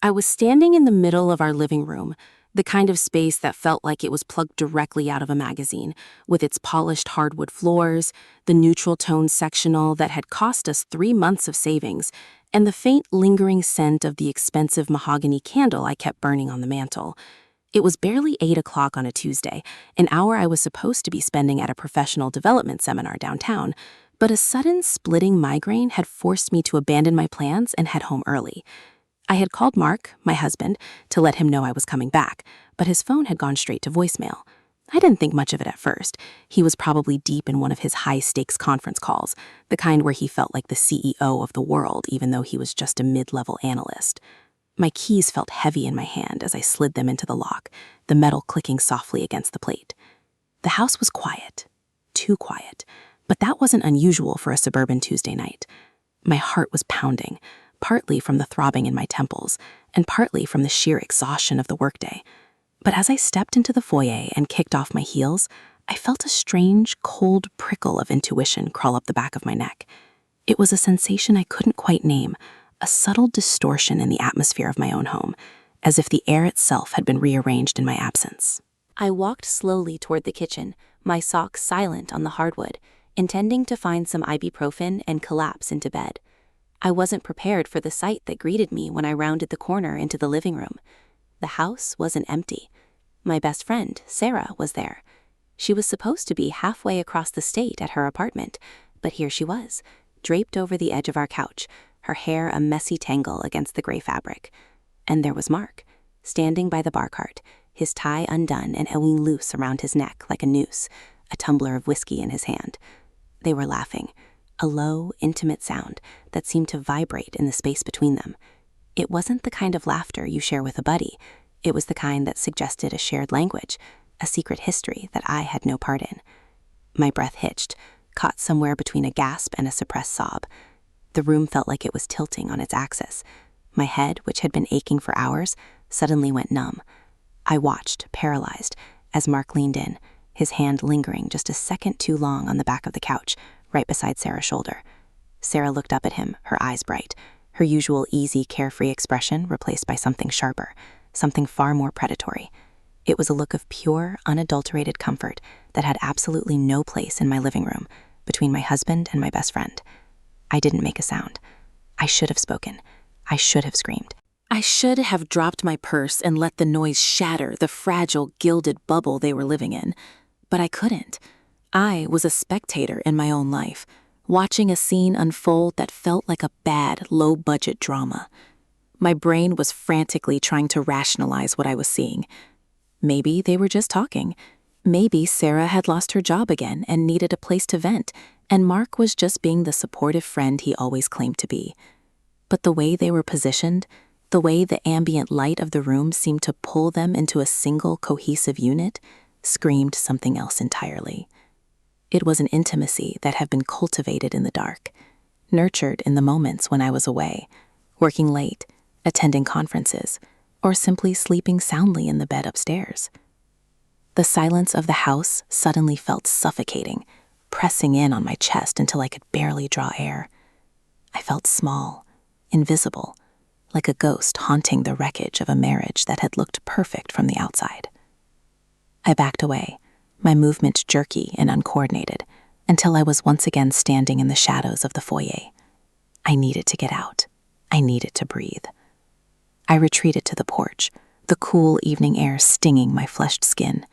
I was standing in the middle of our living room, the kind of space that felt like it was plucked directly out of a magazine, with its polished hardwood floors, the neutral tone sectional that had cost us 3 months of savings, and the faint lingering scent of the expensive mahogany candle I kept burning on the mantel. It was barely 8 o'clock on a Tuesday, an hour I was supposed to be spending at a professional development seminar downtown, but a sudden splitting migraine had forced me to abandon my plans and head home early. I had called Mark, my husband, to let him know I was coming back, but his phone had gone straight to voicemail. I didn't think much of it at first. He was probably deep in one of his high-stakes conference calls, the kind where he felt like the CEO of the world even though he was just a mid-level analyst. My keys felt heavy in my hand as I slid them into the lock, the metal clicking softly against the plate. The house was quiet, too quiet, but that wasn't unusual for a suburban Tuesday night. My heart was pounding, partly from the throbbing in my temples, and partly from the sheer exhaustion of the workday. But as I stepped into the foyer and kicked off my heels, I felt a strange, cold prickle of intuition crawl up the back of my neck. It was a sensation I couldn't quite name, a subtle distortion in the atmosphere of my own home, as if the air itself had been rearranged in my absence. I walked slowly toward the kitchen, my socks silent on the hardwood, intending to find some ibuprofen and collapse into bed. I wasn't prepared for the sight that greeted me when I rounded the corner into the living room. The house wasn't empty. My best friend, Sarah, was there. She was supposed to be halfway across the state at her apartment, but here she was, draped over the edge of our couch, her hair a messy tangle against the gray fabric. And there was Mark, standing by the bar cart, his tie undone and hanging loose around his neck like a noose, a tumbler of whiskey in his hand. They were laughing, a low, intimate sound that seemed to vibrate in the space between them. It wasn't the kind of laughter you share with a buddy. It was the kind that suggested a shared language, a secret history that I had no part in. My breath hitched, caught somewhere between a gasp and a suppressed sob. The room felt like it was tilting on its axis. My head, which had been aching for hours, suddenly went numb. I watched, paralyzed, as Mark leaned in, his hand lingering just a second too long on the back of the couch, right beside Sarah's shoulder. Sarah looked up at him, her eyes bright, her usual easy, carefree expression replaced by something sharper, something far more predatory. It was a look of pure, unadulterated comfort that had absolutely no place in my living room, between my husband and my best friend. I didn't make a sound. I should have spoken. I should have screamed. I should have dropped my purse and let the noise shatter the fragile, gilded bubble they were living in. But I couldn't. I was a spectator in my own life, watching a scene unfold that felt like a bad, low-budget drama. My brain was frantically trying to rationalize what I was seeing. Maybe they were just talking. Maybe Sarah had lost her job again and needed a place to vent, and Mark was just being the supportive friend he always claimed to be. But the way they were positioned, the way the ambient light of the room seemed to pull them into a single cohesive unit, screamed something else entirely. It was an intimacy that had been cultivated in the dark, nurtured in the moments when I was away, working late, attending conferences, or simply sleeping soundly in the bed upstairs. The silence of the house suddenly felt suffocating, pressing in on my chest until I could barely draw air. I felt small, invisible, like a ghost haunting the wreckage of a marriage that had looked perfect from the outside. I backed away, my movement jerky and uncoordinated, until I was once again standing in the shadows of the foyer. I needed to get out. I needed to breathe. I retreated to the porch, the cool evening air stinging my flushed skin.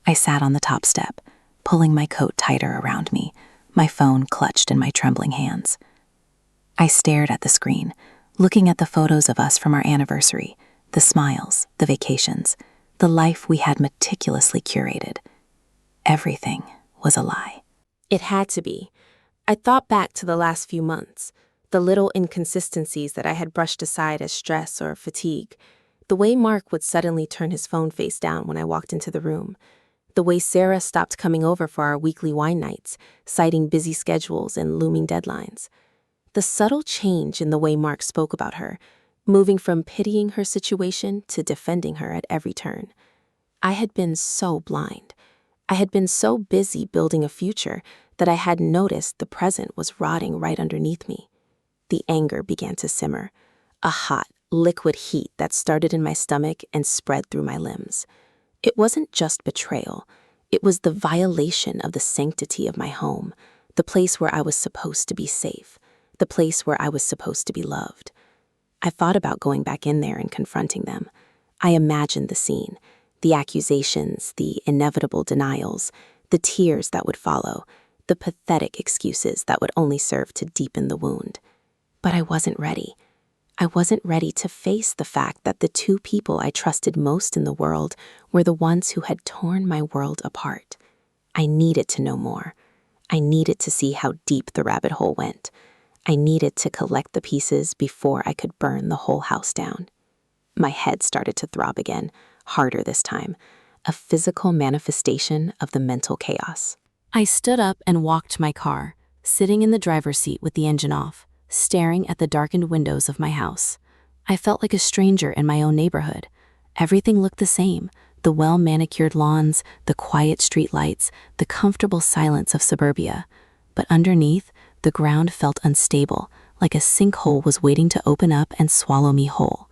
I sat on the top step, pulling my coat tighter around me, my phone clutched in my trembling hands. I stared at the screen, looking at the photos of us from our anniversary, the smiles, the vacations, the life we had meticulously curated. Everything was a lie. It had to be. I thought back to the last few months, the little inconsistencies that I had brushed aside as stress or fatigue, the way Mark would suddenly turn his phone face down when I walked into the room, the way Sarah stopped coming over for our weekly wine nights, citing busy schedules and looming deadlines. The subtle change in the way Mark spoke about her, moving from pitying her situation to defending her at every turn. I had been so blind. I had been so busy building a future that I hadn't noticed the present was rotting right underneath me. The anger began to simmer, a hot, liquid heat that started in my stomach and spread through my limbs. It wasn't just betrayal. It was the violation of the sanctity of my home, the place where I was supposed to be safe, the place where I was supposed to be loved. I thought about going back in there and confronting them. I imagined the scene, the accusations, the inevitable denials, the tears that would follow, the pathetic excuses that would only serve to deepen the wound. But I wasn't ready. I wasn't ready to face the fact that the two people I trusted most in the world were the ones who had torn my world apart. I needed to know more. I needed to see how deep the rabbit hole went. I needed to collect the pieces before I could burn the whole house down. My head started to throb again, harder this time, a physical manifestation of the mental chaos. I stood up and walked to my car, sitting in the driver's seat with the engine off, staring at the darkened windows of my house. I felt like a stranger in my own neighborhood. Everything looked the same: the well-manicured lawns, the quiet street lights, the comfortable silence of suburbia. But underneath, the ground felt unstable, like a sinkhole was waiting to open up and swallow me whole.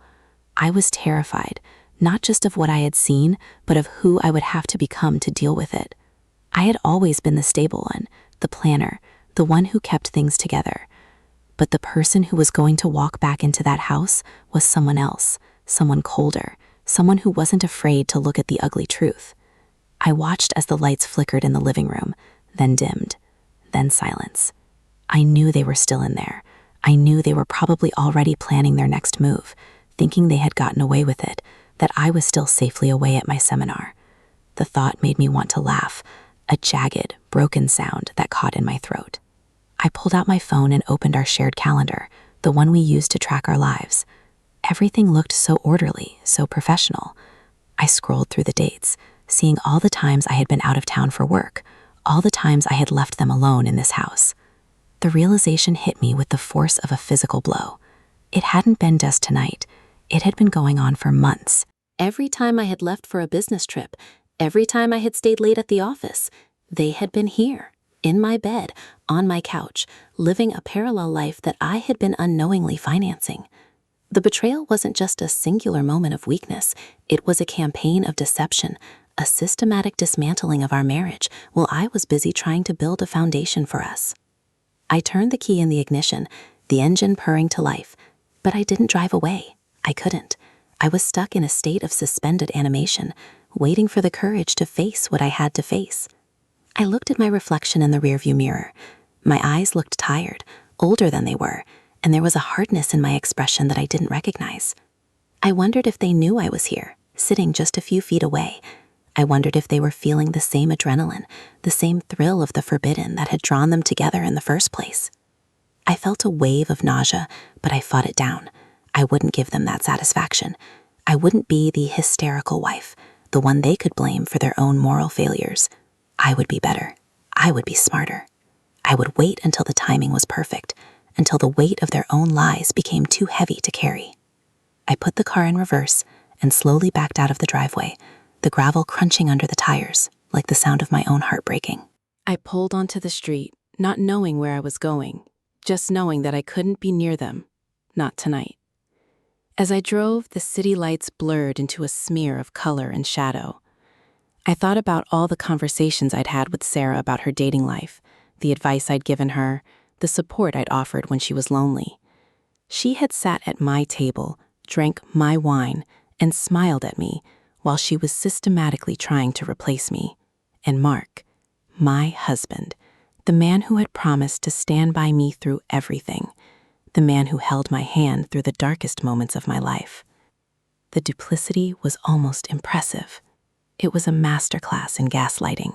I was terrified, not just of what I had seen, but of who I would have to become to deal with it. I had always been the stable one, the planner, the one who kept things together. But the person who was going to walk back into that house was someone else, someone colder, someone who wasn't afraid to look at the ugly truth. I watched as the lights flickered in the living room, then dimmed, then silence. I knew they were still in there. I knew they were probably already planning their next move, thinking they had gotten away with it, that I was still safely away at my seminar. The thought made me want to laugh, a jagged, broken sound that caught in my throat. I pulled out my phone and opened our shared calendar, the one we used to track our lives. Everything looked so orderly, so professional. I scrolled through the dates, seeing all the times I had been out of town for work, all the times I had left them alone in this house. The realization hit me with the force of a physical blow. It hadn't been just tonight. It had been going on for months. Every time I had left for a business trip, every time I had stayed late at the office, they had been here, in my bed, on my couch, living a parallel life that I had been unknowingly financing. The betrayal wasn't just a singular moment of weakness. It was a campaign of deception, a systematic dismantling of our marriage while I was busy trying to build a foundation for us. I turned the key in the ignition, the engine purring to life, but I didn't drive away. I couldn't. I was stuck in a state of suspended animation, waiting for the courage to face what I had to face. I looked at my reflection in the rearview mirror. My eyes looked tired, older than they were, and there was a hardness in my expression that I didn't recognize. I wondered if they knew I was here, sitting just a few feet away. I wondered if they were feeling the same adrenaline, the same thrill of the forbidden that had drawn them together in the first place. I felt a wave of nausea, but I fought it down. I wouldn't give them that satisfaction. I wouldn't be the hysterical wife, the one they could blame for their own moral failures. I would be better. I would be smarter. I would wait until the timing was perfect, until the weight of their own lies became too heavy to carry. I put the car in reverse and slowly backed out of the driveway, the gravel crunching under the tires, like the sound of my own heart breaking. I pulled onto the street, not knowing where I was going, just knowing that I couldn't be near them, not tonight. As I drove, the city lights blurred into a smear of color and shadow. I thought about all the conversations I'd had with Sarah about her dating life, the advice I'd given her, the support I'd offered when she was lonely. She had sat at my table, drank my wine, and smiled at me while she was systematically trying to replace me. And Mark, my husband, the man who had promised to stand by me through everything, the man who held my hand through the darkest moments of my life. The duplicity was almost impressive. It was a masterclass in gaslighting.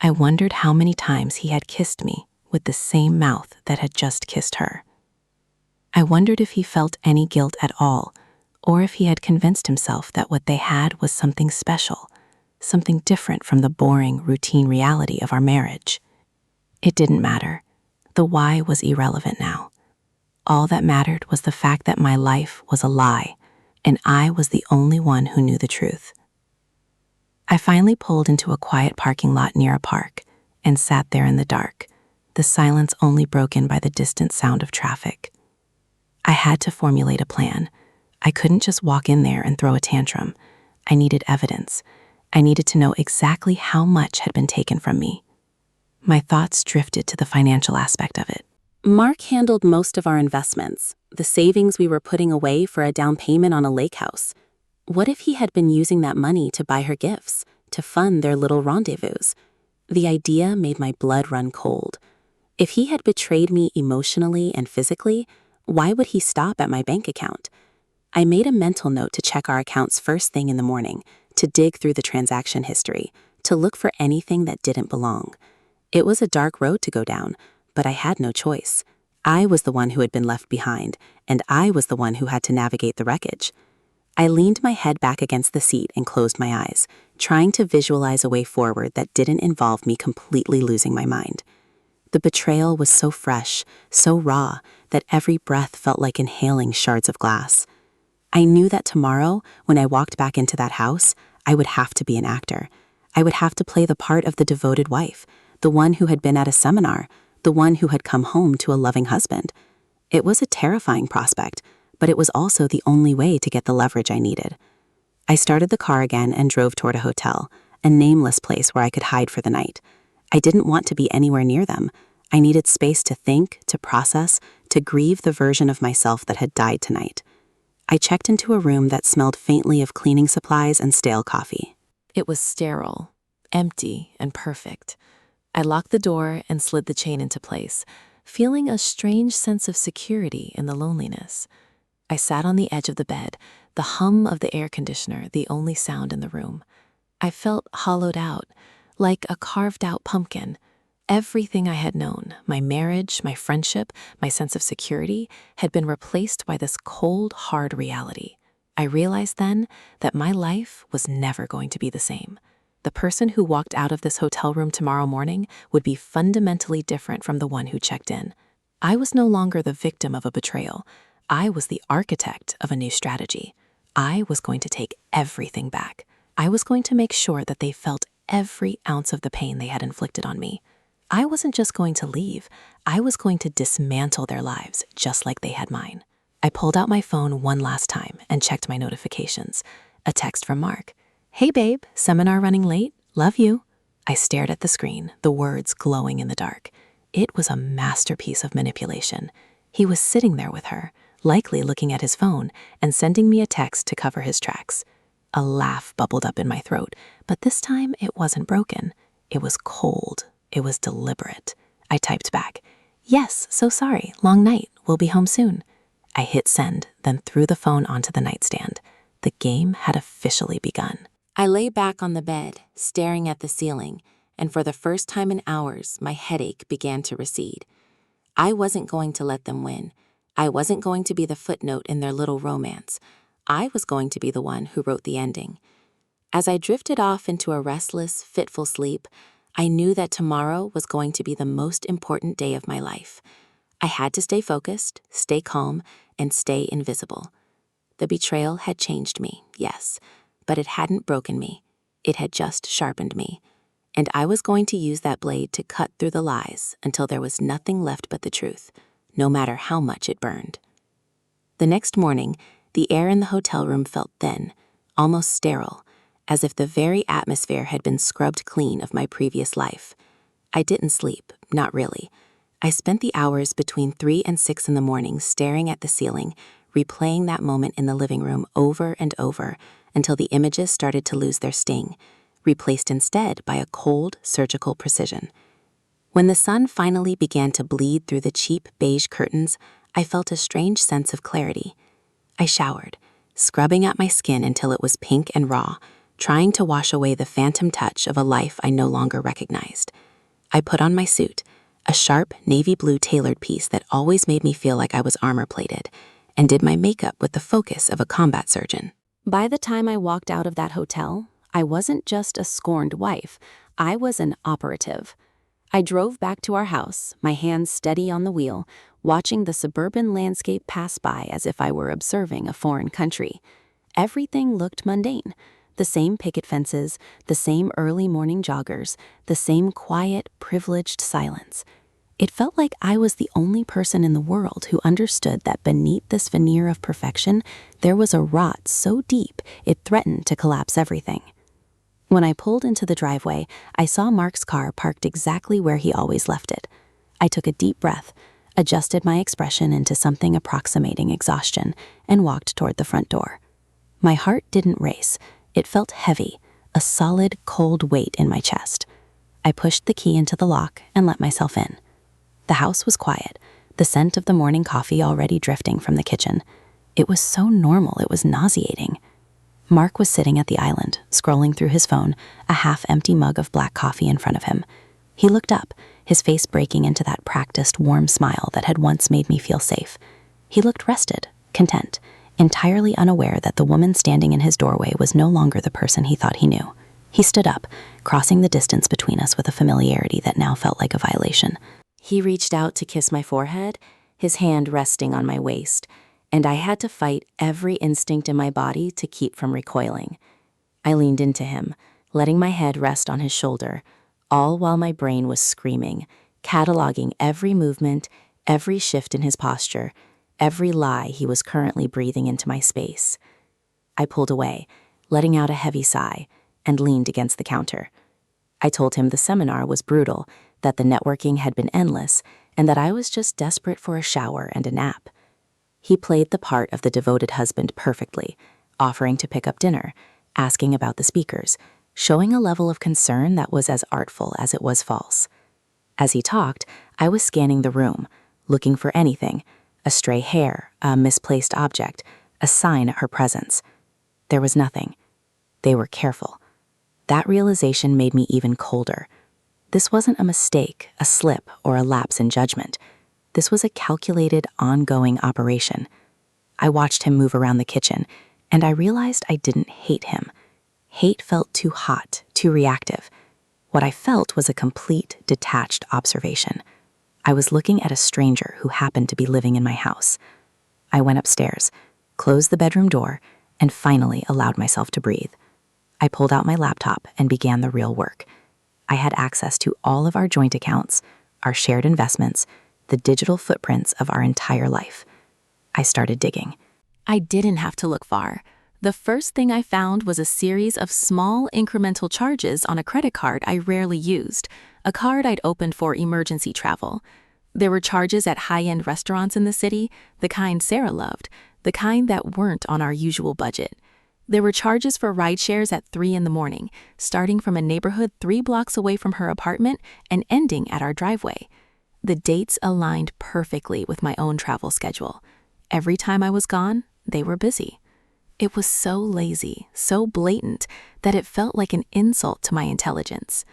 I wondered how many times he had kissed me with the same mouth that had just kissed her. I wondered if he felt any guilt at all, or if he had convinced himself that what they had was something special, something different from the boring, routine reality of our marriage. It didn't matter. The why was irrelevant now. All that mattered was the fact that my life was a lie, and I was the only one who knew the truth. I finally pulled into a quiet parking lot near a park and sat there in the dark, the silence only broken by the distant sound of traffic. I had to formulate a plan. I couldn't just walk in there and throw a tantrum. I needed evidence. I needed to know exactly how much had been taken from me. My thoughts drifted to the financial aspect of it. Mark handled most of our investments, the savings we were putting away for a down payment on a lake house. What if he had been using that money to buy her gifts, to fund their little rendezvous? The idea made my blood run cold. If he had betrayed me emotionally and physically, why would he stop at my bank account? I made a mental note to check our accounts first thing in the morning, to dig through the transaction history, to look for anything that didn't belong. It was a dark road to go down, but I had no choice. I was the one who had been left behind, and I was the one who had to navigate the wreckage. I leaned my head back against the seat and closed my eyes, trying to visualize a way forward that didn't involve me completely losing my mind. The betrayal was so fresh, so raw, that every breath felt like inhaling shards of glass. I knew that tomorrow, when I walked back into that house, I would have to be an actor. I would have to play the part of the devoted wife, the one who had been at a seminar, the one who had come home to a loving husband. It was a terrifying prospect, but it was also the only way to get the leverage I needed. I started the car again and drove toward a hotel, a nameless place where I could hide for the night. I didn't want to be anywhere near them. I needed space to think, to process, to grieve the version of myself that had died tonight. I checked into a room that smelled faintly of cleaning supplies and stale coffee. It was sterile, empty, and perfect. I locked the door and slid the chain into place, feeling a strange sense of security in the loneliness. I sat on the edge of the bed, the hum of the air conditioner the only sound in the room. I felt hollowed out, like a carved-out pumpkin. Everything I had known, my marriage, my friendship, my sense of security, had been replaced by this cold, hard reality. I realized then that my life was never going to be the same. The person who walked out of this hotel room tomorrow morning would be fundamentally different from the one who checked in. I was no longer the victim of a betrayal. I was the architect of a new strategy. I was going to take everything back. I was going to make sure that they felt every ounce of the pain they had inflicted on me. I wasn't just going to leave. I was going to dismantle their lives just like they had mine. I pulled out my phone one last time and checked my notifications. A text from Mark. "Hey babe, seminar running late? Love you." I stared at the screen, the words glowing in the dark. It was a masterpiece of manipulation. He was sitting there with her, likely looking at his phone, and sending me a text to cover his tracks. A laugh bubbled up in my throat, but this time it wasn't broken. It was cold. It was deliberate. I typed back, "Yes, so sorry, long night, we'll be home soon." I hit send, then threw the phone onto the nightstand. The game had officially begun. I lay back on the bed, staring at the ceiling, and for the first time in hours, my headache began to recede. I wasn't going to let them win. I wasn't going to be the footnote in their little romance. I was going to be the one who wrote the ending. As I drifted off into a restless, fitful sleep, I knew that tomorrow was going to be the most important day of my life. I had to stay focused, stay calm, and stay invisible. The betrayal had changed me, yes, but it hadn't broken me. It had just sharpened me. And I was going to use that blade to cut through the lies until there was nothing left but the truth, no matter how much it burned. The next morning, the air in the hotel room felt thin, almost sterile, as if the very atmosphere had been scrubbed clean of my previous life. I didn't sleep, not really. I spent the hours between 3 and 6 in the morning staring at the ceiling, replaying that moment in the living room over and over until the images started to lose their sting, replaced instead by a cold, surgical precision. When the sun finally began to bleed through the cheap beige curtains, I felt a strange sense of clarity. I showered, scrubbing at my skin until it was pink and raw, trying to wash away the phantom touch of a life I no longer recognized. I put on my suit, a sharp navy blue tailored piece that always made me feel like I was armor-plated, and did my makeup with the focus of a combat surgeon. By the time I walked out of that hotel, I wasn't just a scorned wife, I was an operative. I drove back to our house, my hands steady on the wheel, watching the suburban landscape pass by as if I were observing a foreign country. Everything looked mundane. The same picket fences, the same early morning joggers, the same quiet, privileged silence. It felt like I was the only person in the world who understood that beneath this veneer of perfection, there was a rot so deep it threatened to collapse everything. When I pulled into the driveway, I saw Mark's car parked exactly where he always left it. I took a deep breath, adjusted my expression into something approximating exhaustion, and walked toward the front door. My heart didn't race. It felt heavy, a solid, cold weight in my chest. I pushed the key into the lock and let myself in. The house was quiet, the scent of the morning coffee already drifting from the kitchen. It was so normal, it was nauseating. Mark was sitting at the island, scrolling through his phone, a half-empty mug of black coffee in front of him. He looked up, his face breaking into that practiced, warm smile that had once made me feel safe. He looked rested, content, entirely unaware that the woman standing in his doorway was no longer the person he thought he knew. He stood up, crossing the distance between us with a familiarity that now felt like a violation. He reached out to kiss my forehead, his hand resting on my waist, and I had to fight every instinct in my body to keep from recoiling. I leaned into him, letting my head rest on his shoulder, all while my brain was screaming, cataloging every movement, every shift in his posture, every lie he was currently breathing into my space. I pulled away, letting out a heavy sigh, and leaned against the counter. I told him the seminar was brutal, that the networking had been endless, and that I was just desperate for a shower and a nap. He played the part of the devoted husband perfectly, offering to pick up dinner, asking about the speakers, showing a level of concern that was as artful as it was false. As he talked, I was scanning the room, looking for anything, a stray hair, a misplaced object, a sign of her presence. There was nothing. They were careful. That realization made me even colder. This wasn't a mistake, a slip, or a lapse in judgment. This was a calculated, ongoing operation. I watched him move around the kitchen, and I realized I didn't hate him. Hate felt too hot, too reactive. What I felt was a complete, detached observation. I was looking at a stranger who happened to be living in my house. I went upstairs, closed the bedroom door, and finally allowed myself to breathe. I pulled out my laptop and began the real work. I had access to all of our joint accounts, our shared investments, the digital footprints of our entire life. I started digging. I didn't have to look far. The first thing I found was a series of small incremental charges on a credit card I rarely used, a card I'd opened for emergency travel. There were charges at high-end restaurants in the city, the kind Sarah loved, the kind that weren't on our usual budget. There were charges for ride shares at 3 in the morning, starting from a neighborhood 3 blocks away from her apartment and ending at our driveway. The dates aligned perfectly with my own travel schedule. Every time I was gone, they were busy. It was so lazy, so blatant, that it felt like an insult to my intelligence.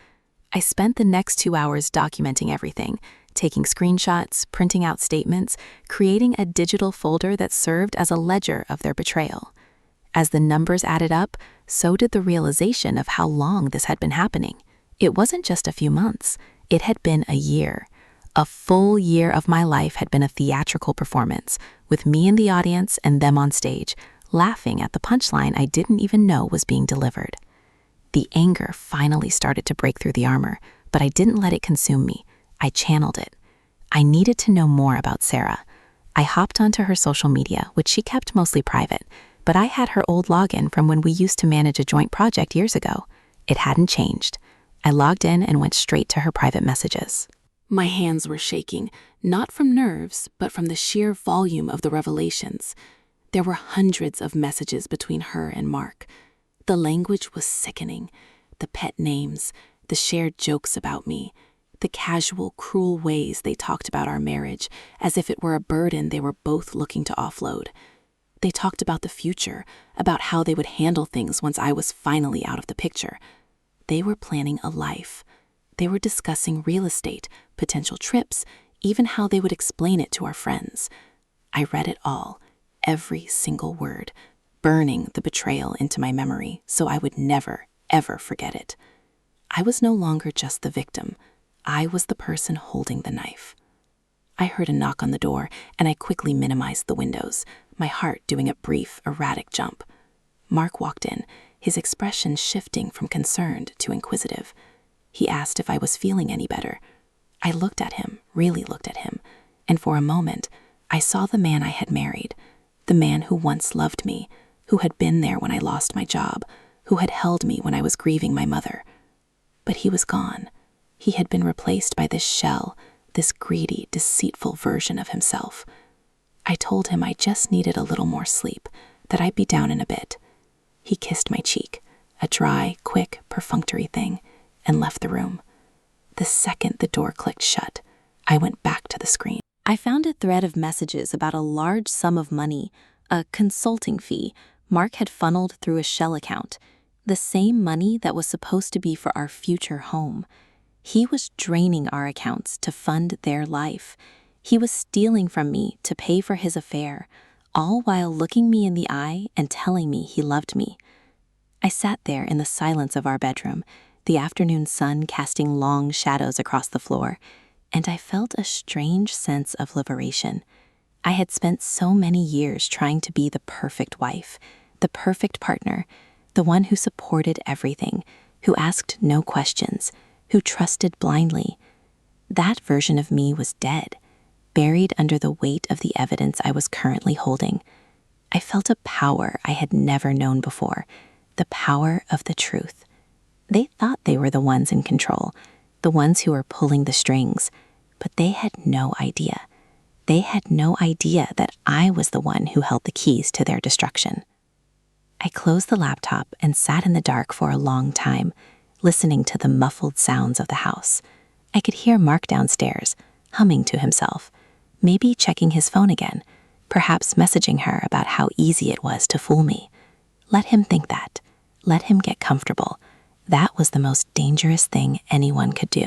I spent the next 2 hours documenting everything, taking screenshots, printing out statements, creating a digital folder that served as a ledger of their betrayal. As the numbers added up, so did the realization of how long this had been happening. It wasn't just a few months. It had been a year. A full year of my life had been a theatrical performance, with me in the audience and them on stage, laughing at the punchline I didn't even know was being delivered. The anger finally started to break through the armor, but I didn't let it consume me. I channeled it. I needed to know more about Sarah. I hopped onto her social media, which she kept mostly private, but I had her old login from when we used to manage a joint project years ago. It hadn't changed. I logged in and went straight to her private messages. My hands were shaking, not from nerves, but from the sheer volume of the revelations. There were hundreds of messages between her and Mark. The language was sickening. The pet names, the shared jokes about me, the casual, cruel ways they talked about our marriage, as if it were a burden they were both looking to offload. They talked about the future, about how they would handle things once I was finally out of the picture. They were planning a life. They were discussing real estate, potential trips, even how they would explain it to our friends. I read it all, every single word, burning the betrayal into my memory so I would never, ever forget it. I was no longer just the victim. I was the person holding the knife. I heard a knock on the door, and I quickly minimized the windows, my heart doing a brief, erratic jump. Mark walked in, his expression shifting from concerned to inquisitive. He asked if I was feeling any better. I looked at him, really looked at him, and for a moment, I saw the man I had married, the man who once loved me, who had been there when I lost my job, who had held me when I was grieving my mother. But he was gone. He had been replaced by this shell, this greedy, deceitful version of himself. I told him I just needed a little more sleep, that I'd be down in a bit. He kissed my cheek, a dry, quick, perfunctory thing, and left the room. The second the door clicked shut, I went back to the screen. I found a thread of messages about a large sum of money, a consulting fee, Mark had funneled through a shell account, the same money that was supposed to be for our future home. He was draining our accounts to fund their life. He was stealing from me to pay for his affair, all while looking me in the eye and telling me he loved me. I sat there in the silence of our bedroom, the afternoon sun casting long shadows across the floor, and I felt a strange sense of liberation. I had spent so many years trying to be the perfect wife, the perfect partner, the one who supported everything, who asked no questions, who trusted blindly. That version of me was dead, buried under the weight of the evidence I was currently holding. I felt a power I had never known before, the power of the truth. They thought they were the ones in control, the ones who were pulling the strings, but they had no idea. They had no idea that I was the one who held the keys to their destruction. I closed the laptop and sat in the dark for a long time, listening to the muffled sounds of the house. I could hear Mark downstairs, humming to himself, maybe checking his phone again, perhaps messaging her about how easy it was to fool me. Let him think that. Let him get comfortable. That was the most dangerous thing anyone could do.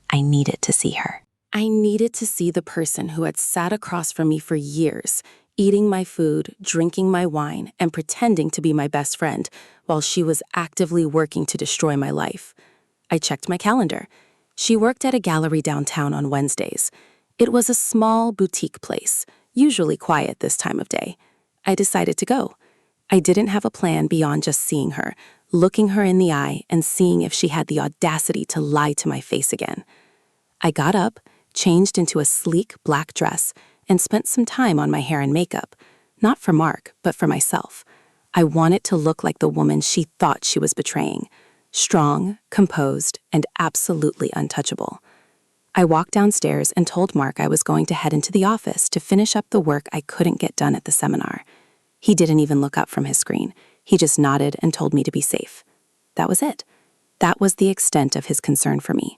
I needed to see her. I needed to see the person who had sat across from me for years, eating my food, drinking my wine, and pretending to be my best friend, while she was actively working to destroy my life. I checked my calendar. She worked at a gallery downtown on Wednesdays. It was a small boutique place, usually quiet this time of day. I decided to go. I didn't have a plan beyond just seeing her, looking her in the eye and seeing if she had the audacity to lie to my face again. I got up, changed into a sleek black dress, and spent some time on my hair and makeup, not for Mark, but for myself. I wanted to look like the woman she thought she was betraying, strong, composed, and absolutely untouchable. I walked downstairs and told Mark I was going to head into the office to finish up the work I couldn't get done at the seminar. He didn't even look up from his screen. He just nodded and told me to be safe. That was it. That was the extent of his concern for me.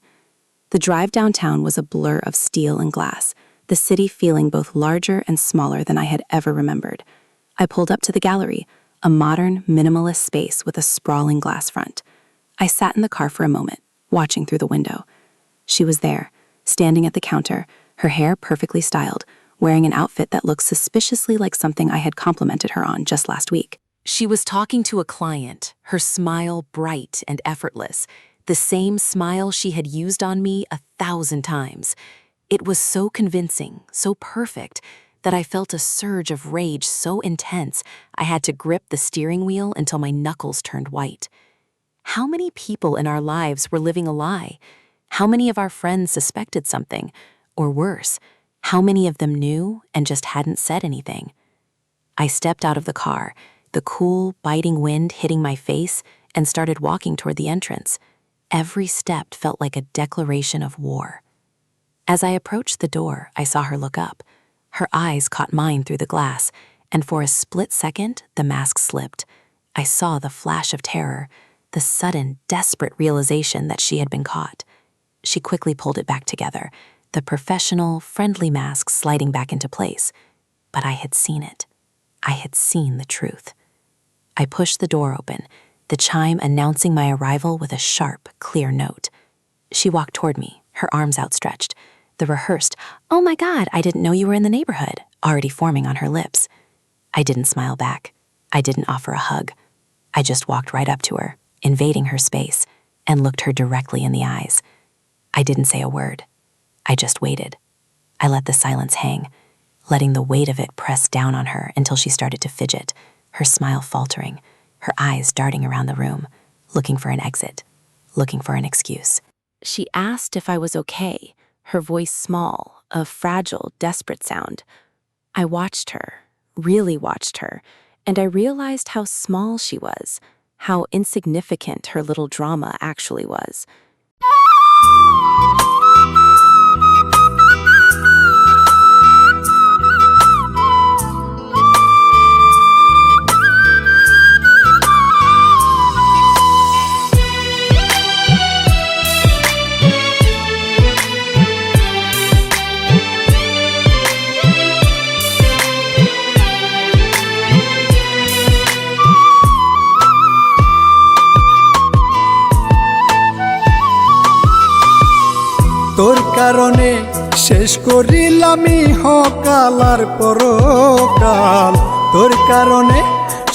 The drive downtown was a blur of steel and glass, the city feeling both larger and smaller than I had ever remembered. I pulled up to the gallery, a modern, minimalist space with a sprawling glass front. I sat in the car for a moment, watching through the window. She was there, standing at the counter, her hair perfectly styled, wearing an outfit that looked suspiciously like something I had complimented her on just last week. She was talking to a client, her smile bright and effortless, the same smile she had used on me 1,000 times. It was so convincing, so perfect, that I felt a surge of rage so intense I had to grip the steering wheel until my knuckles turned white. How many people in our lives were living a lie? How many of our friends suspected something? Or worse, how many of them knew and just hadn't said anything? I stepped out of the car, the cool, biting wind hitting my face, and started walking toward the entrance. Every step felt like a declaration of war. As I approached the door, I saw her look up. Her eyes caught mine through the glass, and for a split second, the mask slipped. I saw the flash of terror, the sudden, desperate realization that she had been caught. She quickly pulled it back together, the professional, friendly mask sliding back into place. But I had seen it. I had seen the truth. I pushed the door open, the chime announcing my arrival with a sharp, clear note. She walked toward me, her arms outstretched, the rehearsed, "Oh my God, I didn't know you were in the neighborhood," already forming on her lips. I didn't smile back. I didn't offer a hug. I just walked right up to her, invading her space, and looked her directly in the eyes. I didn't say a word. I just waited. I let the silence hang, letting the weight of it press down on her until she started to fidget, her smile faltering, her eyes darting around the room, looking for an exit, looking for an excuse. She asked if I was okay, her voice small, a fragile, desperate sound. I watched her, really watched her, and I realized how small she was, how insignificant her little drama actually was. তোর কারণে শেষ করিলামি হকাল আর পরকাল, তোর কারণে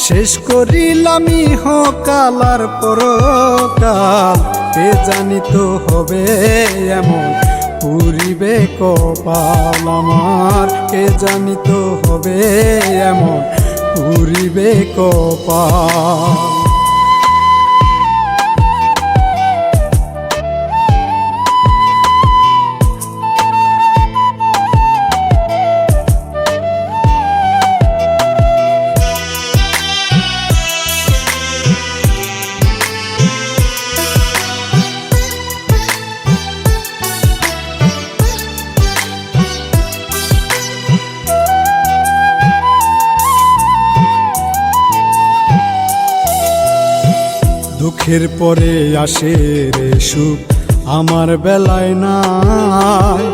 শেষ করিলামি হকাল আর পরকাল। কে জানিত হবে এমন পুরিবে কপাল আমার, কে জানিত হবে এমন পুরিবে কপাল। দুঃখের পরে আসে রে সুখ, আমার বেলায় নাই।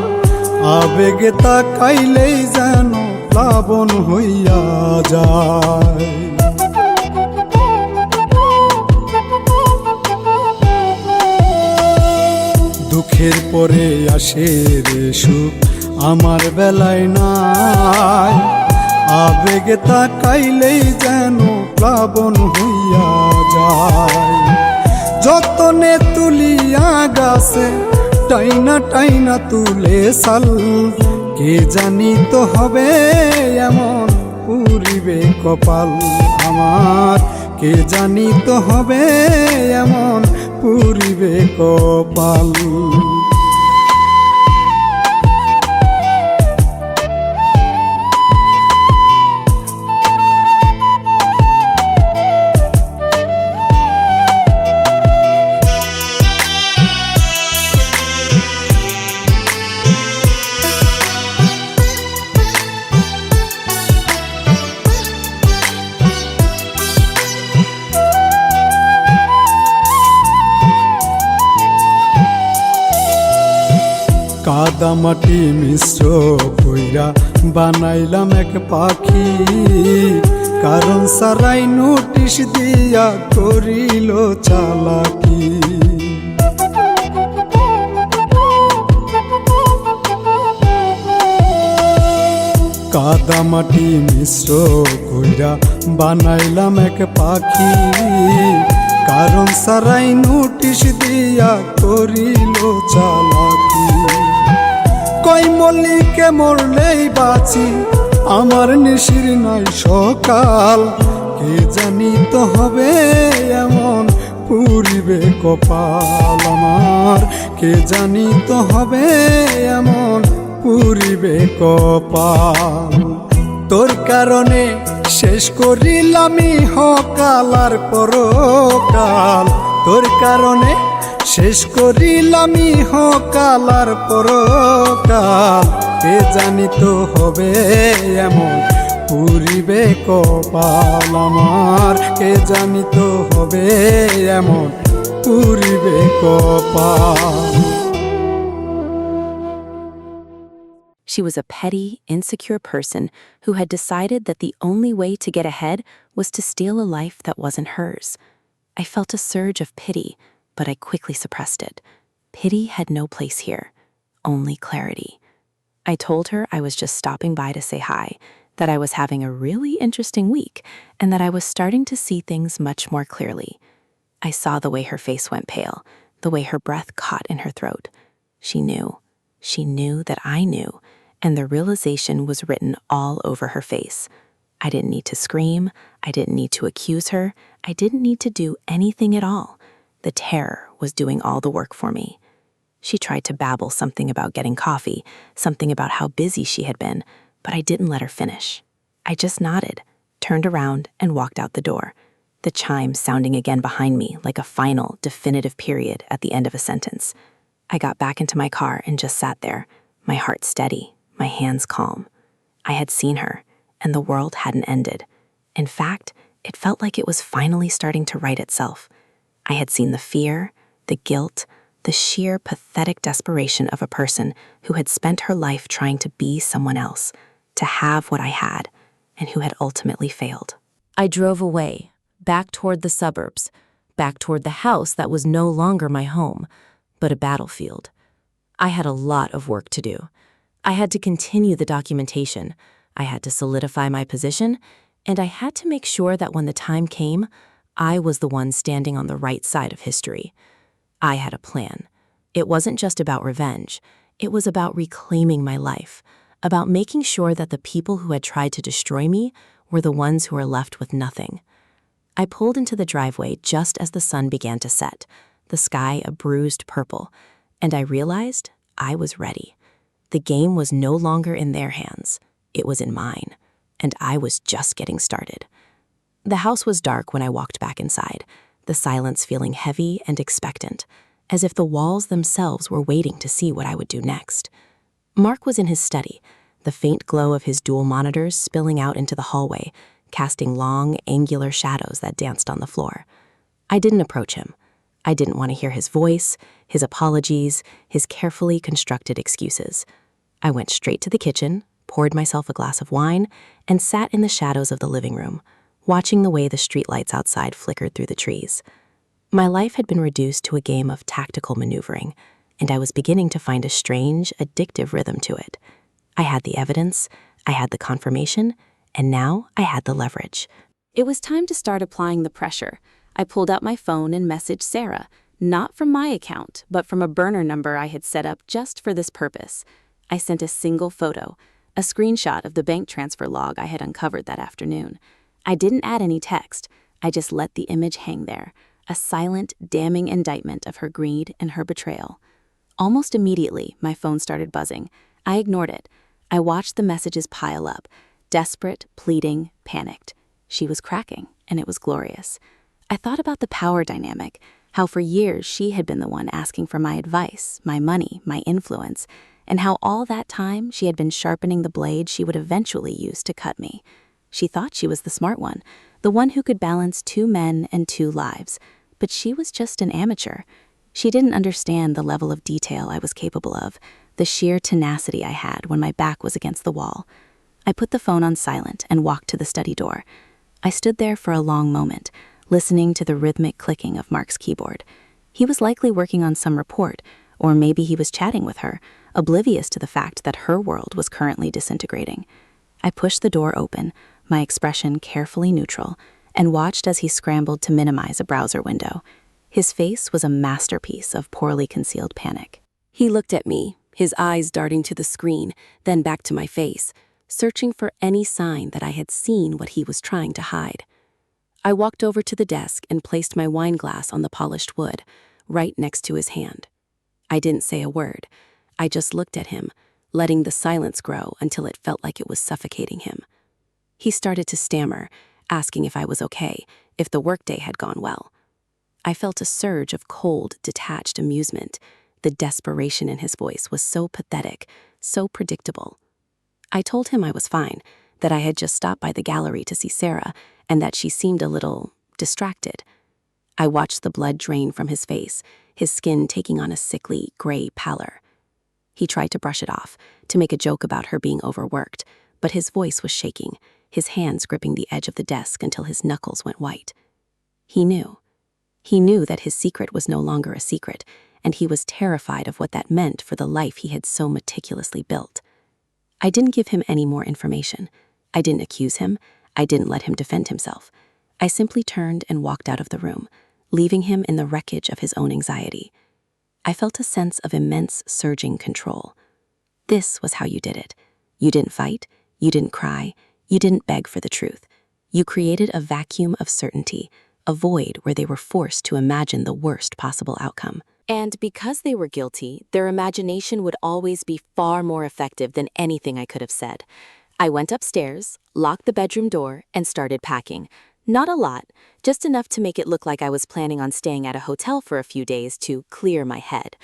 আবেগে তাকাইলেই যেন প্লাবন হইয়া যায়। দুঃখের পরে আসে রে সুখ, আমার বেলায় নাই। আবেগে তাকাইলেই যেন প্লাবন হইয়া যায়। যতনে তুলিয়া গাছে টাইনা টাইনা তুলে সাল, কে জানিত হবে এমন পুরিবে কপাল আমার, কে জানিত হবে এমন পুরিবে কপাল। কাদা মাটি মিশ্র কইরা বানাইলাম এক পাখি, কারণ সারাই নোটিশ দিয়া করিল চালাকি। কাদা মাটি মিশ্র কইরা বানাইলাম এক পাখি, কারণ সারাই নোটিশ দিয়া করিল চালাকি। কই মল্লিকে মরলেই বাঁচি, আমার নিশির নাই সকাল, কে জানিত হবে এমন পুরিবে কপাল আমার, কে জানিত হবে এমন পুরিবে কপাল। তোর কারণে শেষ করিলামি হকাল আর পরকাল, তোর কারণে শেষ করিলামি হকাল আর পরকাল। কে জানিত হবে এমন পুরিবে কপাল আমার, কে জানিত হবে এমন পুরিবে কপাল। She was a petty, insecure person who had decided that the only way to get ahead was to steal a life that wasn't hers. I felt a surge of pity, but I quickly suppressed it. Pity had no place here, only clarity. I told her I was just stopping by to say hi, that I was having a really interesting week, and that I was starting to see things much more clearly. I saw the way her face went pale, the way her breath caught in her throat. She knew. She knew that I knew, and the realization was written all over her face. I didn't need to scream. I didn't need to accuse her. I didn't need to do anything at all. The terror was doing all the work for me. She tried to babble something about getting coffee, something about how busy she had been, but I didn't let her finish. I just nodded, turned around, and walked out the door, the chime sounding again behind me like a final, definitive period at the end of a sentence. I got back into my car and just sat there, my heart steady, my hands calm. I had seen her, and the world hadn't ended. In fact, it felt like it was finally starting to right itself. I had seen the fear, the guilt, the sheer pathetic desperation of a person who had spent her life trying to be someone else, to have what I had, and who had ultimately failed. I drove away, back toward the suburbs, back toward the house that was no longer my home, but a battlefield. I had a lot of work to do. I had to continue the documentation, I had to solidify my position, and I had to make sure that when the time came, I was the one standing on the right side of history. I had a plan. It wasn't just about revenge. It was about reclaiming my life, about making sure that the people who had tried to destroy me were the ones who were left with nothing. I pulled into the driveway just as the sun began to set, the sky a bruised purple, and I realized I was ready. The game was no longer in their hands. It was in mine, and I was just getting started. The house was dark when I walked back inside, the silence feeling heavy and expectant, as if the walls themselves were waiting to see what I would do next. Mark was in his study, the faint glow of his dual monitors spilling out into the hallway, casting long, angular shadows that danced on the floor. I didn't approach him. I didn't want to hear his voice, his apologies, his carefully constructed excuses. I went straight to the kitchen, poured myself a glass of wine, and sat in the shadows of the living room, watching the way the streetlights outside flickered through the trees. My life had been reduced to a game of tactical maneuvering, and I was beginning to find a strange, addictive rhythm to it. I had the evidence, I had the confirmation, and now I had the leverage. It was time to start applying the pressure. I pulled out my phone and messaged Sarah, not from my account, but from a burner number I had set up just for this purpose. I sent a single photo, a screenshot of the bank transfer log I had uncovered that afternoon. I didn't add any text. I just let the image hang there, a silent, damning indictment of her greed and her betrayal. Almost immediately, my phone started buzzing. I ignored it. I watched the messages pile up, desperate, pleading, panicked. She was cracking, and it was glorious. I thought about the power dynamic, how for years she had been the one asking for my advice, my money, my influence, and how all that time she had been sharpening the blade she would eventually use to cut me. She thought she was the smart one, the one who could balance 2 men and 2 lives, but she was just an amateur. She didn't understand the level of detail I was capable of, the sheer tenacity I had when my back was against the wall. I put the phone on silent and walked to the study door. I stood there for a long moment, listening to the rhythmic clicking of Mark's keyboard. He was likely working on some report, or maybe he was chatting with her, oblivious to the fact that her world was currently disintegrating. I pushed the door open, my expression carefully neutral, and watched as he scrambled to minimize a browser window. His face was a masterpiece of poorly concealed panic. He looked at me, his eyes darting to the screen, then back to my face, searching for any sign that I had seen what he was trying to hide. I walked over to the desk and placed my wine glass on the polished wood, right next to his hand. I didn't say a word. I just looked at him, letting the silence grow until it felt like it was suffocating him. He started to stammer, asking if I was okay, if the workday had gone well. I felt a surge of cold, detached amusement. The desperation in his voice was so pathetic, so predictable. I told him I was fine, that I had just stopped by the gallery to see Sarah, and that she seemed a little distracted. I watched the blood drain from his face, his skin taking on a sickly, gray pallor. He tried to brush it off, to make a joke about her being overworked, but his voice was shaking, his hands gripping the edge of the desk until his knuckles went white. He knew. He knew that his secret was no longer a secret, and he was terrified of what that meant for the life he had so meticulously built. I didn't give him any more information. I didn't accuse him. I didn't let him defend himself. I simply turned and walked out of the room, leaving him in the wreckage of his own anxiety. I felt a sense of immense surging control. This was how you did it. You didn't fight. You didn't cry. You didn't beg for the truth. You created a vacuum of certainty, a void where they were forced to imagine the worst possible outcome. And because they were guilty, their imagination would always be far more effective than anything I could have said. I went upstairs, locked the bedroom door, and started packing. Not a lot, just enough to make it look like I was planning on staying at a hotel for a few days to clear my head.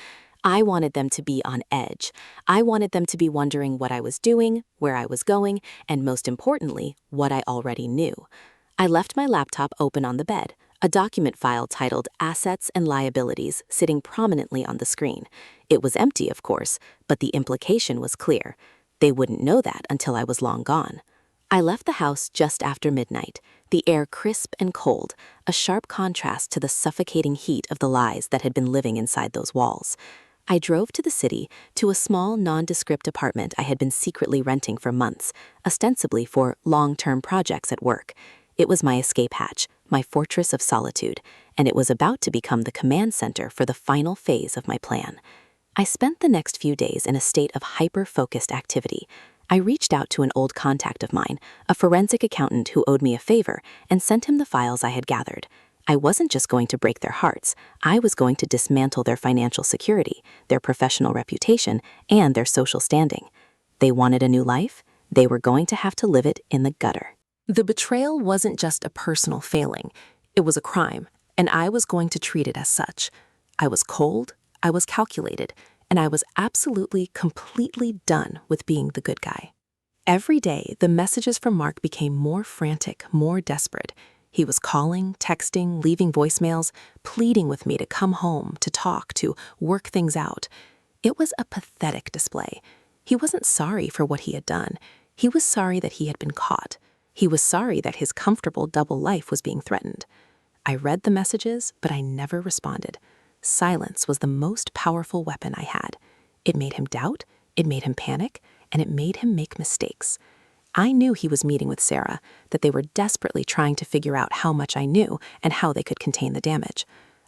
I wanted them to be on edge. I wanted them to be wondering what I was doing, where I was going, and most importantly, what I already knew. I left my laptop open on the bed, a document file titled Assets and Liabilities sitting prominently on the screen. It was empty, of course, but the implication was clear. They wouldn't know that until I was long gone. I left the house just after midnight, the air crisp and cold, a sharp contrast to the suffocating heat of the lies that had been living inside those walls. I drove to the city, to a small, nondescript apartment I had been secretly renting for months, ostensibly for long-term projects at work. It was my escape hatch, my fortress of solitude, and it was about to become the command center for the final phase of my plan. I spent the next few days in a state of hyper-focused activity. I reached out to an old contact of mine, a forensic accountant who owed me a favor, and sent him the files I had gathered. I wasn't just going to break their hearts, I was going to dismantle their financial security, their professional reputation, and their social standing. They wanted a new life? They were going to have to live it in the gutter. The betrayal wasn't just a personal failing, it was a crime, and I was going to treat it as such. I was cold, I was calculated, and I was absolutely, completely done with being the good guy. Every day, the messages from Mark became more frantic, more desperate. He was calling, texting, leaving voicemails, pleading with me to come home, to talk, to work things out. It was a pathetic display. He wasn't sorry for what he had done. He was sorry that he had been caught. He was sorry that his comfortable double life was being threatened. I read the messages, but I never responded. Silence was the most powerful weapon I had. It made him doubt, it made him panic, and it made him make mistakes. I knew he was meeting with Sarah, that they were desperately trying to figure out how much I knew and how they could contain the damage.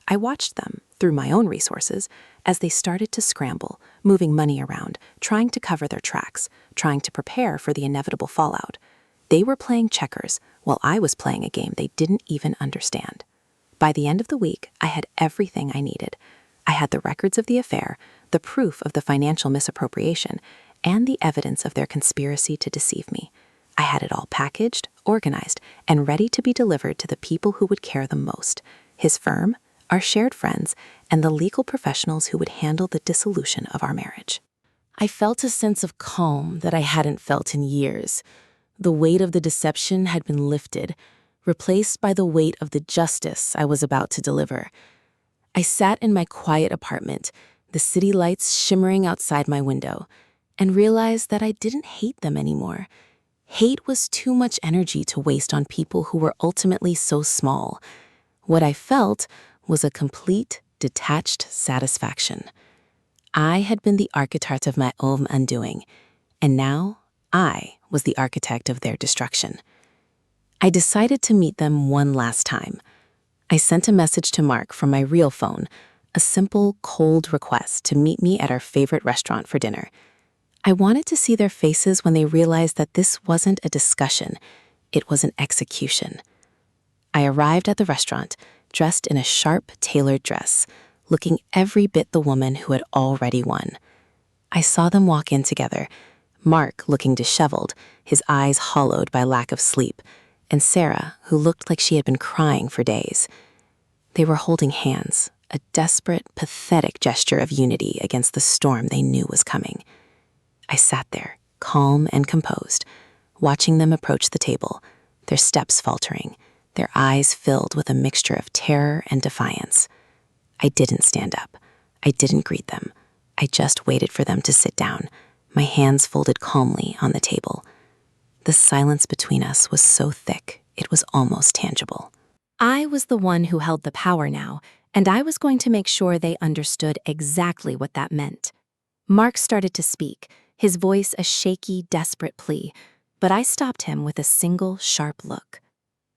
I watched them, through my own resources, as they started to scramble, moving money around, trying to cover their tracks, trying to prepare for the inevitable fallout. They were playing checkers, while I was playing a game they didn't even understand. By the end of the week, I had everything I needed. I had the records of the affair, the proof of the financial misappropriation, and the evidence of their conspiracy to deceive me. I had it all packaged, organized, and ready to be delivered to the people who would care the most: his firm, our shared friends, and the legal professionals who would handle the dissolution of our marriage. I felt a sense of calm that I hadn't felt in years. The weight of the deception had been lifted, replaced by the weight of the justice I was about to deliver. I sat in my quiet apartment, the city lights shimmering outside my window, and realized that I didn't hate them anymore. Hate was too much energy to waste on people who were ultimately so small. What I felt was a complete, detached satisfaction. I had been the architect of my own undoing, and now I was the architect of their destruction. I decided to meet them one last time. I sent a message to Mark from my real phone, a simple, cold request to meet me at our favorite restaurant for dinner. I wanted to see their faces when they realized that this wasn't a discussion, it was an execution. I arrived at the restaurant, dressed in a sharp, tailored dress, looking every bit the woman who had already won. I saw them walk in together, Mark looking disheveled, his eyes hollowed by lack of sleep, and Sarah, who looked like she had been crying for days. They were holding hands, a desperate, pathetic gesture of unity against the storm they knew was coming. I sat there, calm and composed, watching them approach the table, their steps faltering, their eyes filled with a mixture of terror and defiance. I didn't stand up. I didn't greet them. I just waited for them to sit down, my hands folded calmly on the table. The silence between us was so thick, it was almost tangible. I was the one who held the power now, and I was going to make sure they understood exactly what that meant. Mark started to speak, his voice a shaky, desperate plea, but I stopped him with a single, sharp look.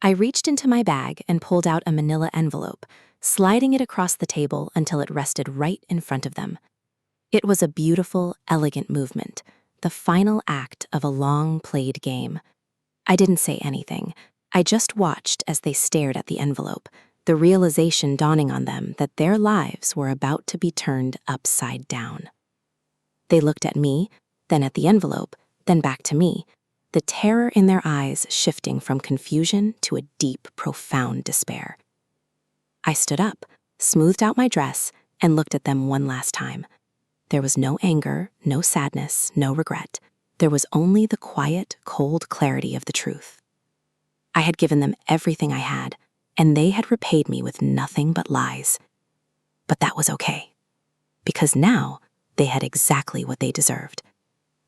I reached into my bag and pulled out a manila envelope, sliding it across the table until it rested right in front of them. It was a beautiful, elegant movement, the final act of a long-played game. I didn't say anything. I just watched as they stared at the envelope, the realization dawning on them that their lives were about to be turned upside down. They looked at me, then at the envelope, then back to me, the terror in their eyes shifting from confusion to a deep, profound despair. I stood up, smoothed out my dress, and looked at them one last time. There was no anger, no sadness, no regret. There was only the quiet, cold clarity of the truth. I had given them everything I had, and they had repaid me with nothing but lies. But that was okay, because now they had exactly what they deserved.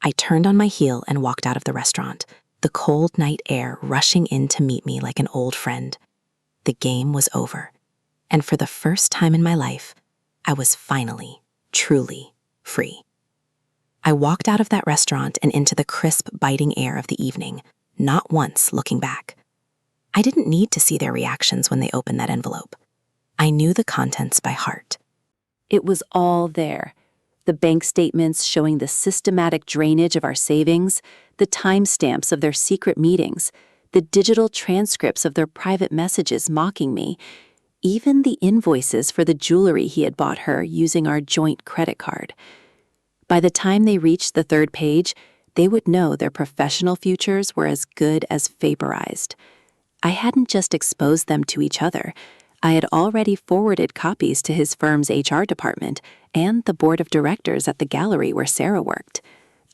I turned on my heel and walked out of the restaurant, the cold night air rushing in to meet me like an old friend. The game was over, and for the first time in my life, I was finally, truly free. I walked out of that restaurant and into the crisp, biting air of the evening, not once looking back. I didn't need to see their reactions when they opened that envelope. I knew the contents by heart. It was all there. The bank statements showing the systematic drainage of our savings, the timestamps of their secret meetings, the digital transcripts of their private messages mocking me, even the invoices for the jewelry he had bought her using our joint credit card. By the time they reached the third page, they would know their professional futures were as good as vaporized. I hadn't just exposed them to each other. I had already forwarded copies to his firm's HR department and the board of directors at the gallery where Sarah worked.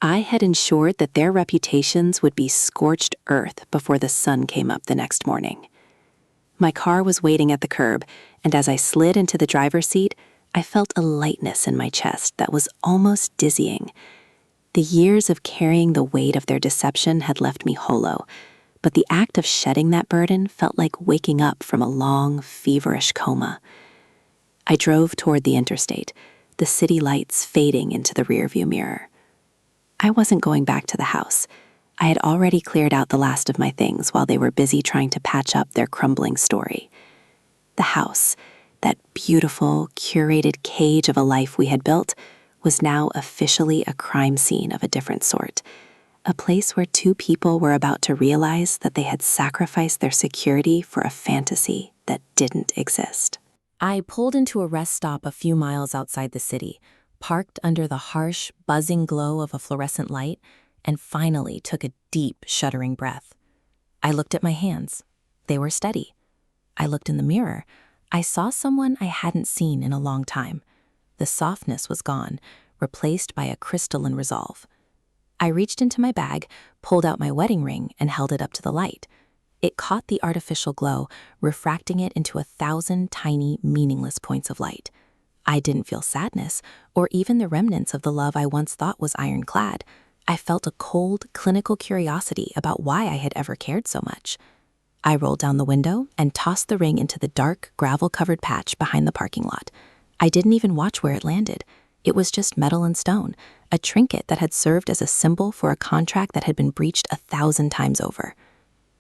I had ensured that their reputations would be scorched earth before the sun came up the next morning. My car was waiting at the curb, and as I slid into the driver's seat, I felt a lightness in my chest that was almost dizzying. The years of carrying the weight of their deception had left me hollow, but the act of shedding that burden felt like waking up from a long, feverish coma. I drove toward the interstate, the city lights fading into the rearview mirror. I wasn't going back to the house. I had already cleared out the last of my things while they were busy trying to patch up their crumbling story. The house, that beautiful, curated cage of a life we had built, was now officially a crime scene of a different sort. A place where two people were about to realize that they had sacrificed their security for a fantasy that didn't exist. I pulled into a rest stop a few miles outside the city, parked under the harsh, buzzing glow of a fluorescent light, and finally took a deep, shuddering breath. I looked at my hands. They were steady. I looked in the mirror. I saw someone I hadn't seen in a long time. The softness was gone, replaced by a crystalline resolve. I reached into my bag, pulled out my wedding ring, and held it up to the light. It caught the artificial glow, refracting it into 1,000 tiny, meaningless points of light. I didn't feel sadness, or even the remnants of the love I once thought was ironclad. I felt a cold, clinical curiosity about why I had ever cared so much. I rolled down the window and tossed the ring into the dark, gravel-covered patch behind the parking lot. I didn't even watch where it landed. It was just metal and stone, a trinket that had served as a symbol for a contract that had been breached 1,000 times over.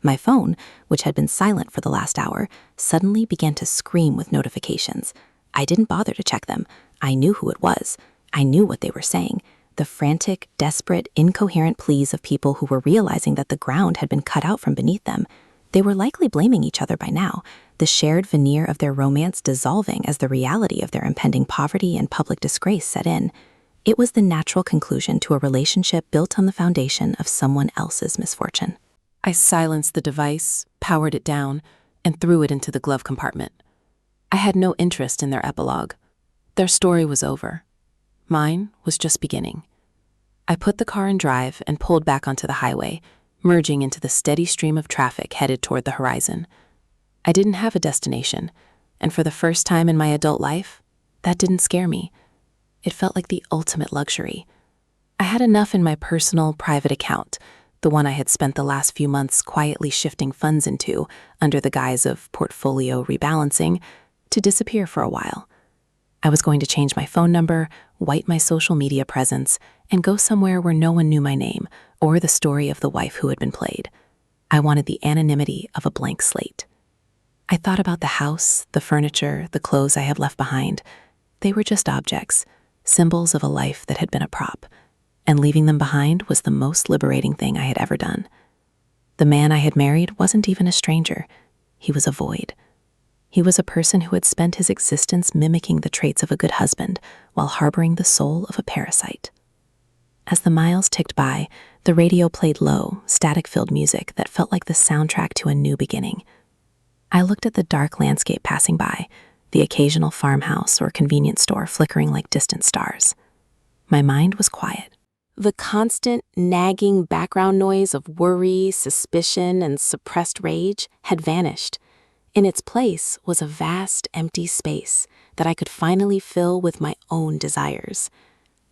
My phone, which had been silent for the last hour, suddenly began to scream with notifications. I didn't bother to check them. I knew who it was. I knew what they were saying. The frantic, desperate, incoherent pleas of people who were realizing that the ground had been cut out from beneath them. They were likely blaming each other by now, the shared veneer of their romance dissolving as the reality of their impending poverty and public disgrace set in. It was the natural conclusion to a relationship built on the foundation of someone else's misfortune. I silenced the device, powered it down, and threw it into the glove compartment. I had no interest in their epilogue. Their story was over. Mine was just beginning. I put the car in drive and pulled back onto the highway, merging into the steady stream of traffic headed toward the horizon. I didn't have a destination, and for the first time in my adult life, that didn't scare me. It felt like the ultimate luxury. I had enough in my personal, private account, the one I had spent the last few months quietly shifting funds into under the guise of portfolio rebalancing, to disappear for a while. I was going to change my phone number, wipe my social media presence, and go somewhere where no one knew my name or the story of the wife who had been played. I wanted the anonymity of a blank slate. I thought about the house, the furniture, the clothes I had left behind. They were just objects, symbols of a life that had been a prop, and leaving them behind was the most liberating thing I had ever done. The man I had married wasn't even a stranger. He was a void. He was a person who had spent his existence mimicking the traits of a good husband while harboring the soul of a parasite. As the miles ticked by, the radio played low, static-filled music that felt like the soundtrack to a new beginning. I looked at the dark landscape passing by, the occasional farmhouse or convenience store flickering like distant stars. My mind was quiet. The constant, nagging background noise of worry, suspicion, and suppressed rage had vanished. In its place was a vast, empty space that I could finally fill with my own desires.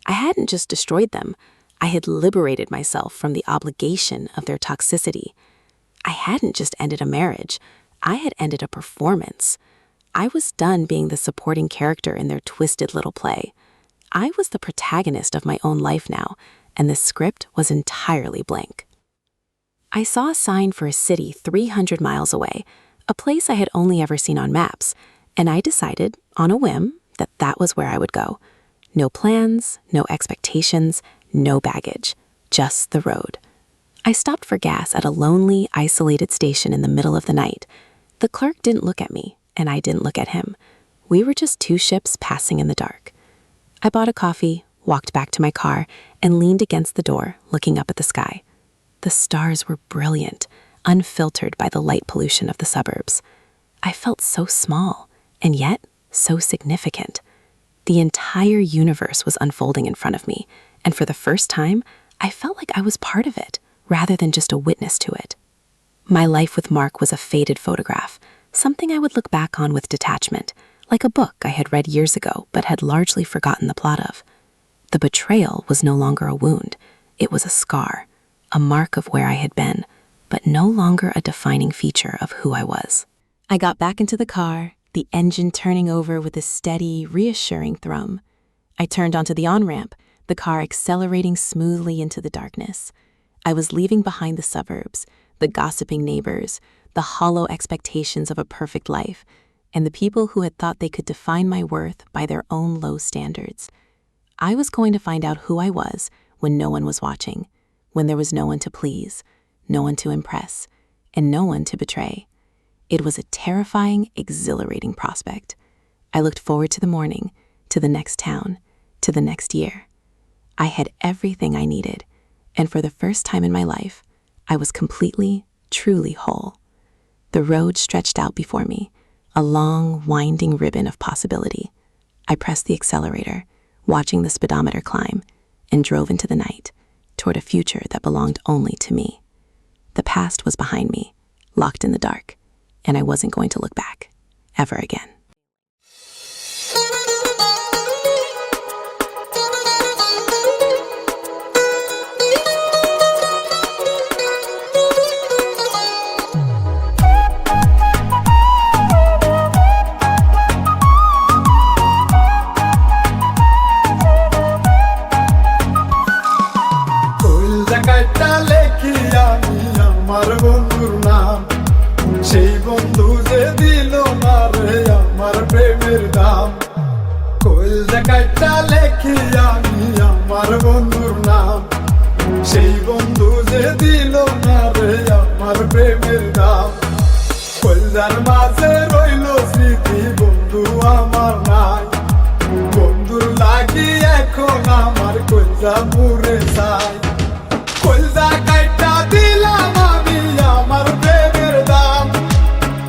I hadn't just destroyed them. I had liberated myself from the obligation of their toxicity. I hadn't just ended a marriage. I had ended a performance. I was done being the supporting character in their twisted little play. I was the protagonist of my own life now, and the script was entirely blank. I saw a sign for a city 300 miles away, a place I had only ever seen on maps, and I decided, on a whim, that that was where I would go. No plans, no expectations, no baggage, just the road. I stopped for gas at a lonely, isolated station in the middle of the night. The clerk didn't look at me, and I didn't look at him. We were just two ships passing in the dark. I bought a coffee, walked back to my car, and leaned against the door, looking up at the sky. The stars were brilliant, unfiltered by the light pollution of the suburbs. I felt so small, and yet so significant. The entire universe was unfolding in front of me, and for the first time, I felt like I was part of it, rather than just a witness to it. My life with Mark was a faded photograph, something I would look back on with detachment, like a book I had read years ago but had largely forgotten the plot of. The betrayal was no longer a wound. It was a scar, a mark of where I had been, but no longer a defining feature of who I was. I got back into the car, the engine turning over with a steady, reassuring thrum. I turned onto the on-ramp, the car accelerating smoothly into the darkness. I was leaving behind the suburbs, the gossiping neighbors, the hollow expectations of a perfect life, and the people who had thought they could define my worth by their own low standards. I was going to find out who I was when no one was watching, when there was no one to please, no one to impress, and no one to betray. It was a terrifying, exhilarating prospect. I looked forward to the morning, to the next town, to the next year. I had everything I needed, and for the first time in my life, I was completely, truly whole. The road stretched out before me, a long, winding ribbon of possibility. I pressed the accelerator, watching the speedometer climb, and drove into the night, toward a future that belonged only to me. The past was behind me, locked in the dark, and I wasn't going to look back, ever again. সেই বন্ধু যে দিল না রে আমার প্রেমের দাম কইল দেখাইটা লেখি আমি আমার বন্ধুর নাম সেই বন্ধু যে দিল না রে আমার প্রেমের দাম কইলদার মাঝে রইল স্মৃতি বন্ধু আমার নাই বন্ধুর লাগি এখন আমার কইলদা মুরে যায় কইলদা কাইটা দিলাম আমি আমার প্রেমের দাম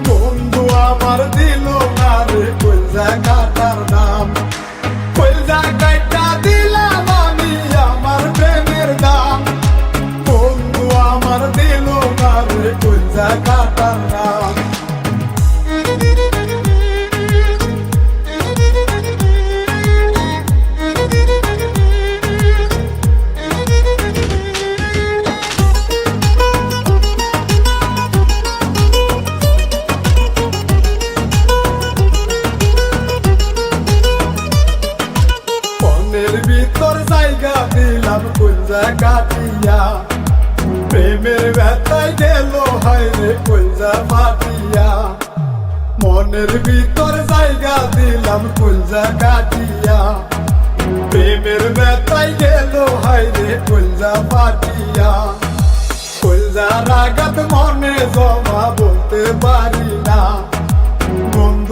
বন্ধু আমার দিল না রে কইলদা কাটার নাম কইলদা কাইটা দিলাম আমি আমার প্রেমের দাম বন্ধু আমার দিল না রে কইলদা কাটার নাম কাটিয়া প্রেমের ব্যথায় গেল হায় রে কইলজা ফাটিয়া মনের ভিতর জায়গা দিলাম কইলজা কাটিয়া প্রেমের ব্যথায় গেল হায় রে কইলজা ফাটিয়া কইলজার আঘাত মনে জমা বলতে পারি না বন্ধু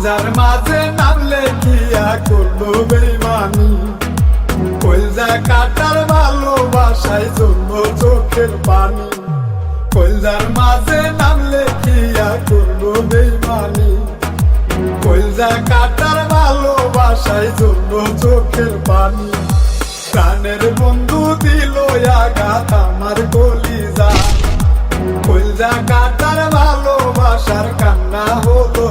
কলজার মাঝে নাম লেখিয়া করলো বেইমানি কলজা কাটার ভালোবাসায় জন্য চোখের পানি কলজার মাঝে নাম লেখিয়া করলো বেইমানি কলজা কাটার ভালোবাসায় জন্য চোখের পানি প্রাণের বন্ধু দিল আঘাত আমার কলিজা কলজা কাটার ভালোবাসার কান্না হলো